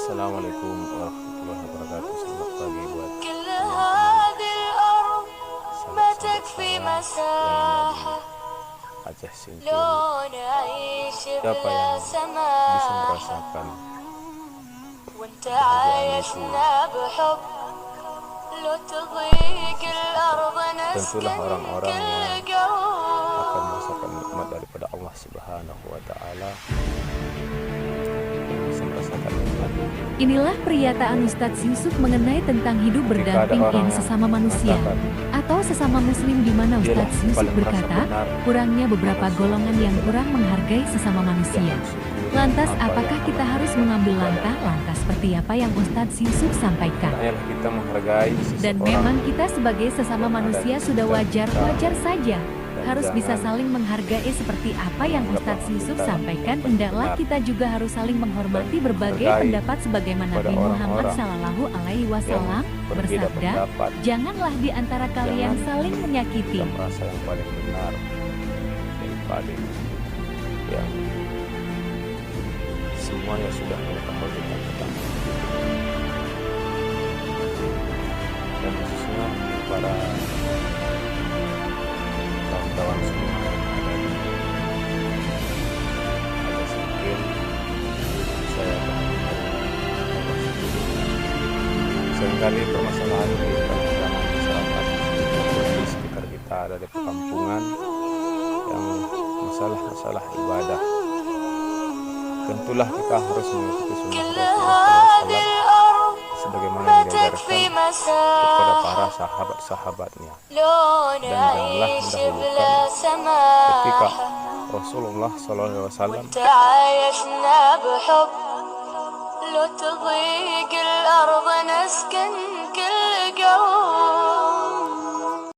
Assalamualaikum warahmatullahi wabarakatuh. Selamat pagi buat كل teman-teman هذه الأرض ما sahabat-sahabat تكفي saya yang مساحة ada di Aceh Singkil. لو نعيش Siapa بلا yang bisa سماحة merasakan وانت kebahagiaan itu? عايشنا بحب لو تضيق الأرض Tentulah نسكن orang-orang كل yang قلب akan merasakan nikmat daripada Allah Subhanahu wa Ta'ala, yang bisa merasakan nikmat. Inilah pernyataan Ustadz Yusuf mengenai tentang hidup Ketika ada berdamping orang yang yang sesama manusia mengatakan atau sesama muslim, di mana dialah Ustadz Yusuf paling merasa berkata, benar, kurangnya beberapa golongan yang kurang menghargai sesama manusia. yang bersyukur Lantas apa apakah yang kita Allah harus berikan mengambil kepada langkah-langkah seperti apa yang Ustadz Yusuf sampaikan? Hendaklah kita menghargai Dan seseorang memang kita sebagai sesama yang ada manusia di sudah sekitar kita, wajar saja. dan Harus bisa jangan saling menghargai seperti apa yang menganggap Ustadz bahwa Yusuf kita sampaikan. dapat Hendaklah benar kita juga harus saling menghormati dan berbagai menghargai pendapat sebagaimana kepada Nabi Muhammad orang-orang Sallallahu Alaihi yang Wasallam berbeda bersabda, pendapat. janganlah di antara kalian Jangan saling menyakiti. kita merasa yang paling benar, yang paling yang semuanya sudah mengetahui tentang itu. Dan khususnya para kawan-kawan semua yang ada di Aceh Singkil, saya seringkali permasalahan di tengah masyarakat di sekitar kita ada di perkampungan yang masalah-masalah ibadah. Tentulah kita harus mengikuti sunnah كل Rasulullah هذه SAW الأرض sebagaimana ما yang diajarkan تكفي kepada مساحة para sahabat-sahabatnya. لو Dan janganlah نعيش mendahulukan بلا ketika سماحة Rasulullah SAW وانت عايشنا بحب لو تضيق الأرض نسكن